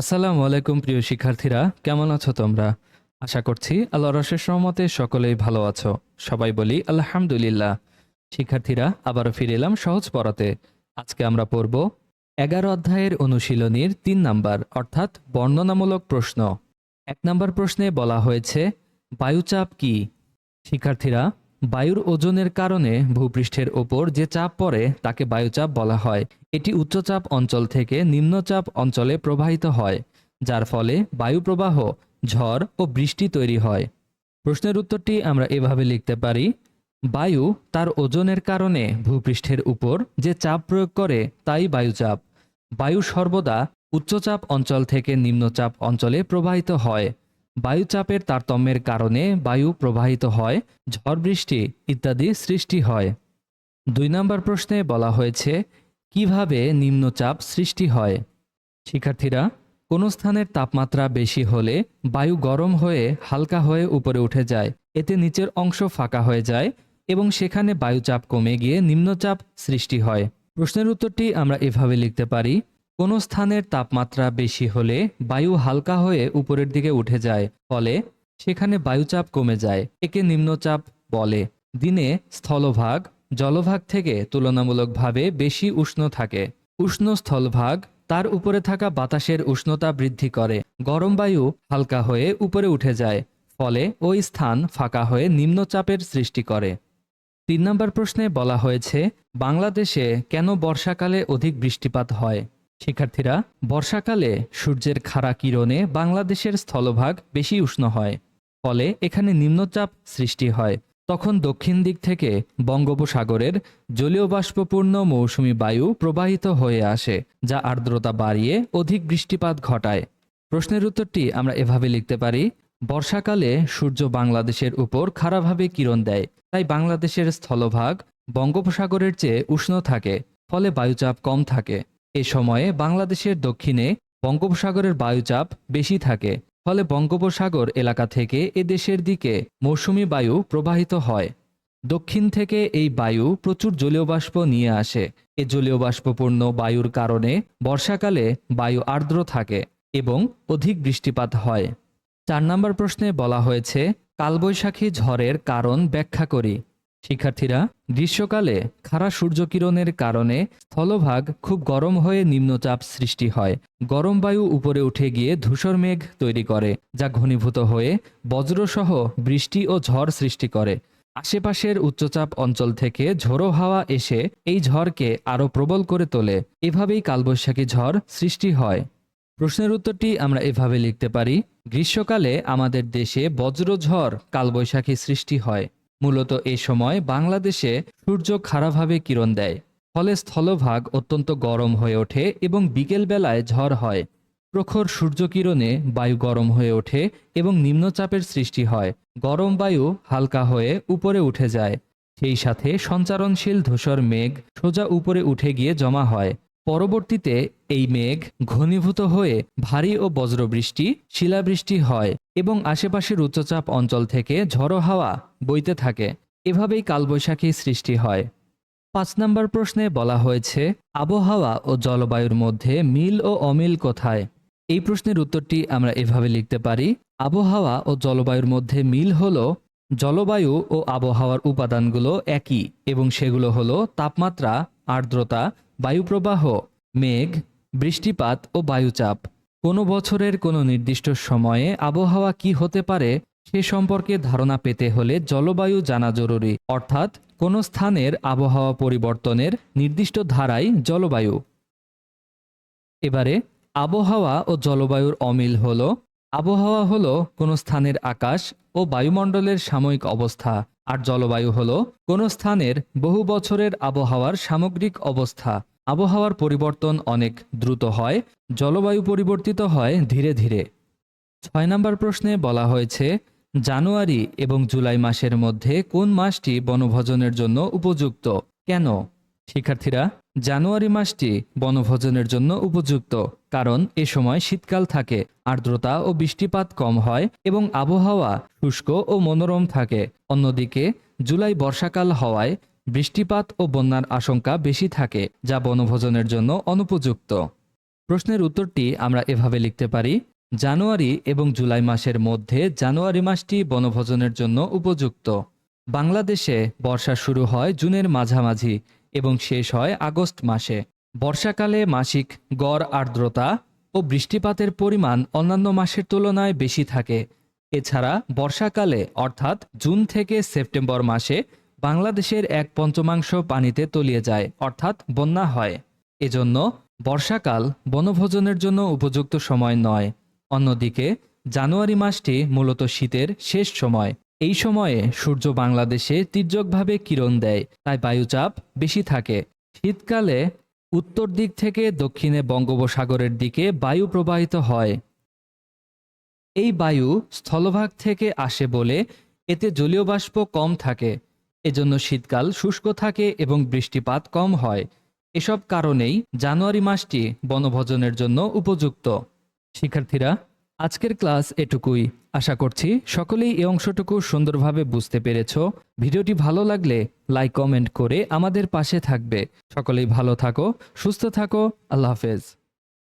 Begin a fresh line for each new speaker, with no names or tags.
আসসালামু আলাইকুম প্রিয় শিক্ষার্থীরা, কেমন আছো তোমরা? আশা করছি আল্লাহর অশেষ রহমতে সকলেই ভালো আছো। সবাই বলি আলহামদুলিল্লাহ। শিক্ষার্থীরা, আবারও ফিরে এলাম সহজ পড়াতে। আজকে আমরা পড়ব 11 অধ্যায়ের অনুশীলনীর 3 নাম্বার অর্থাৎ বর্ণনামূলক প্রশ্ন। 1 নাম্বার প্রশ্নে বলা হয়েছে বায়ুচাপ কি? শিক্ষার্থীরা, বায়ুর ওজনের কারণে ভূপৃষ্ঠের ওপর যে চাপ পড়ে তাকে বায়ুচাপ বলা হয়। এটি উচ্চচাপ অঞ্চল থেকে নিম্নচাপ অঞ্চলে প্রবাহিত হয়, যার ফলে বায়ু প্রবাহ, ঝড় ও বৃষ্টি তৈরি হয়। প্রশ্নের উত্তরটি আমরা এভাবে লিখতে পারি: বায়ু তার ওজনের কারণে ভূপৃষ্ঠের উপর যে চাপ প্রয়োগ করে তাই বায়ুচাপ। বায়ু সর্বদা উচ্চচাপ অঞ্চল থেকে নিম্নচাপ অঞ্চলে প্রবাহিত হয়। বায়ুচাপের তারতম্যের কারণে বায়ু প্রবাহিত হয়, ঝড় বৃষ্টি ইত্যাদি সৃষ্টি হয়। 2 নম্বর প্রশ্নে বলা হয়েছে কিভাবে নিম্নচাপ সৃষ্টি হয়। শিক্ষার্থীরা, কোনো স্থানের তাপমাত্রা বেশি হলে বায়ু গরম হয়ে হালকা হয়ে উপরে উঠে যায়। এতে নিচের অংশ ফাঁকা হয়ে যায় এবং সেখানে বায়ুচাপ কমে গিয়ে নিম্নচাপ সৃষ্টি হয়। প্রশ্নের উত্তরটি আমরা এভাবে লিখতে পারি: কোনো স্থানের তাপমাত্রা বেশি হলে বায়ু হালকা হয়ে উপরের দিকে উঠে যায়, ফলে সেখানে বায়ুচাপ কমে যায়। একে নিম্নচাপ বলে। দিনে স্থলভাগ জলভাগ থেকে তুলনামূলকভাবে বেশি উষ্ণ থাকে। উষ্ণ স্থলভাগ তার উপরে থাকা বাতাসের উষ্ণতা বৃদ্ধি করে। গরম বায়ু হালকা হয়ে উপরে উঠে যায়, ফলে ওই স্থান ফাঁকা হয়ে নিম্নচাপের সৃষ্টি করে। 3 নম্বর প্রশ্নে বলা হয়েছে বাংলাদেশে কেন বর্ষাকালে অধিক বৃষ্টিপাত হয়। শিক্ষার্থীরা, বর্ষাকালে সূর্যের খাড়া কিরণে বাংলাদেশের স্থলভাগ বেশি উষ্ণ হয়, ফলে এখানে নিম্নচাপ সৃষ্টি হয়। তখন দক্ষিণ দিক থেকে বঙ্গোপসাগরের জলীয় বাষ্পপূর্ণ মৌসুমী বায়ু প্রবাহিত হয়ে আসে, যা আর্দ্রতা বাড়িয়ে অধিক বৃষ্টিপাত ঘটায়। প্রশ্নের উত্তরটি আমরা এভাবে লিখতে পারি: বর্ষাকালে সূর্য বাংলাদেশের উপর খাড়াভাবে কিরণ দেয়, তাই বাংলাদেশের স্থলভাগ বঙ্গোপসাগরের চেয়ে উষ্ণ থাকে, ফলে বায়ুচাপ কম থাকে। এ সময়ে বাংলাদেশের দক্ষিণে বঙ্গোপসাগরের বায়ুচাপ বেশি থাকে, ফলে বঙ্গোপসাগর এলাকা থেকে এ দেশের দিকে মৌসুমী বায়ু প্রবাহিত হয়। দক্ষিণ থেকে এই বায়ু প্রচুর জলীয় বাষ্প নিয়ে আসে। এ জলীয় বাষ্পপূর্ণ বায়ুর কারণে বর্ষাকালে বায়ু আর্দ্র থাকে এবং অধিক বৃষ্টিপাত হয়। 4 নম্বর প্রশ্নে বলা হয়েছে কালবৈশাখী ঝড়ের কারণ ব্যাখ্যা করি। শিক্ষার্থীরা, গ্রীষ্মকালে খাড়া সূর্যকিরণের কারণে স্থলভাগ খুব গরম হয়ে নিম্নচাপ সৃষ্টি হয়। গরম বায়ু উপরে উঠে গিয়ে ধূসর মেঘ তৈরি করে, যা ঘনীভূত হয়ে বজ্রসহ বৃষ্টি ও ঝড় সৃষ্টি করে। আশেপাশের উচ্চচাপ অঞ্চল থেকে ঝোড়ো হাওয়া এসে এই ঝড়কে আরও প্রবল করে তোলে। এভাবেই কালবৈশাখী ঝড় সৃষ্টি হয়। প্রশ্নের উত্তরটি আমরা এভাবে লিখতে পারি: গ্রীষ্মকালে আমাদের দেশে বজ্রঝড় কালবৈশাখী সৃষ্টি হয়। মূলত এ সময় বাংলাদেশে সূর্য খাড়াভাবে কিরণ দেয়, ফলে স্থলভাগ অত্যন্ত গরম হয়ে ওঠে এবং বিকেল বেলায় ঝড় হয়। প্রখর সূর্যকিরণে বায়ু গরম হয়ে ওঠে এবং নিম্নচাপের সৃষ্টি হয়। গরম বায়ু হালকা হয়ে উপরে উঠে যায়। সেই সাথে সঞ্চারণশীল ধূসর মেঘ সোজা উপরে উঠে গিয়ে জমা হয়। পরবর্তীতে এই মেঘ ঘনীভূত হয়ে ভারী ও বজ্রবৃষ্টি, শিলাবৃষ্টি হয় এবং আশেপাশের উচ্চচাপ অঞ্চল থেকে ঝড়ো হাওয়া বইতে থাকে। এভাবেই কালবৈশাখী সৃষ্টি হয়। 5 নম্বর প্রশ্নে বলা হয়েছে আবহাওয়া ও জলবায়ুর মধ্যে মিল ও অমিল কোথায়। এই প্রশ্নের উত্তরটি আমরা এভাবে লিখতে পারি: আবহাওয়া ও জলবায়ুর মধ্যে মিল হলো জলবায়ু ও আবহাওয়ার উপাদানগুলো একই এবং সেগুলো হলো তাপমাত্রা, আর্দ্রতা, বায়ুপ্রবাহ, মেঘ, বৃষ্টিপাত ও বায়ুচাপ। কোনো বছরের কোনো নির্দিষ্ট সময়ে আবহাওয়া কি হতে পারে সে সম্পর্কে ধারণা পেতে হলে জলবায়ু জানা জরুরি, অর্থাৎ কোনো স্থানের আবহাওয়া পরিবর্তনের নির্দিষ্ট ধারাই জলবায়ু। এবারে আবহাওয়া ও জলবায়ুর অমিল হলো: আবহাওয়া হলো কোনো স্থানের আকাশ ও বায়ুমণ্ডলের সাময়িক অবস্থা, আর জলবায়ু হলো কোনো স্থানের বহু বছরের আবহাওয়ার সামগ্রিক অবস্থা। আবহাওয়ার পরিবর্তন অনেক দ্রুত হয়, জলবায়ু পরিবর্তিত হয় ধীরে ধীরে। 6 নম্বর প্রশ্নে বলা হয়েছে জানুয়ারি এবং জুলাই মাসের মধ্যে কোন মাসটি বনভোজনের জন্য উপযুক্ত, কেন? শিক্ষার্থীরা, জানুয়ারি মাসটি বনভোজনের জন্য উপযুক্ত কারণ এ সময় শীতকাল থাকে, আর্দ্রতা ও বৃষ্টিপাত কম হয় এবং আবহাওয়া শুষ্ক ও মনোরম থাকে। অন্যদিকে জুলাই বর্ষাকাল হওয়ায় বৃষ্টিপাত ও বন্যার আশঙ্কা বেশি থাকে, যা বনভোজনের জন্য অনুপযুক্ত। প্রশ্নের উত্তরটি আমরা এভাবে লিখতে পারি, জানুয়ারি এবং জুলাই মাসের মধ্যে জানুয়ারি মাসটি বনভোজনের জন্য উপযুক্ত। বাংলাদেশে বর্ষা শুরু হয় জুনের মাঝামাঝি এবং শেষ হয় আগস্ট মাসে। বর্ষাকালে মাসিক গড় আর্দ্রতা ও বৃষ্টিপাতের পরিমাণ অন্যান্য মাসের তুলনায় বেশি থাকে। এছাড়া বর্ষাকালে অর্থাৎ জুন থেকে সেপ্টেম্বর মাসে বাংলাদেশের 1/5 পানিতে তলিয়ে যায়, অর্থাৎ বন্যা হয়। এজন্য বর্ষাকাল বনভোজনের জন্য উপযুক্ত সময় নয়। অন্যদিকে জানুয়ারি মাসটি মূলত শীতের শেষ সময়। এই সময়ে সূর্য বাংলাদেশে তির্যকভাবে কিরণ দেয়, তাই বায়ুচাপ বেশি থাকে। শীতকালে উত্তর দিক থেকে দক্ষিণে বঙ্গোপসাগরের দিকে বায়ু প্রবাহিত হয়। এই বায়ু স্থলভাগ থেকে আসে বলে এতে জলীয় বাষ্প কম থাকে। এজন্য শীতকাল শুষ্ক থাকে এবং বৃষ্টিপাত কম হয়। এসব কারণেই জানুয়ারি মাসটি বনভোজনের জন্য উপযুক্ত। শিক্ষার্থীরা, আজকের ক্লাস এটুকুই। আশা করছি সকলেই এই অংশটুকু সুন্দরভাবে বুঝতে পেরেছ। ভিডিওটি ভালো লাগলে লাইক কমেন্ট করে আমাদের পাশে থাকবে। সকলেই ভালো থাকো, সুস্থ থাকো। আল্লাহ হাফেজ।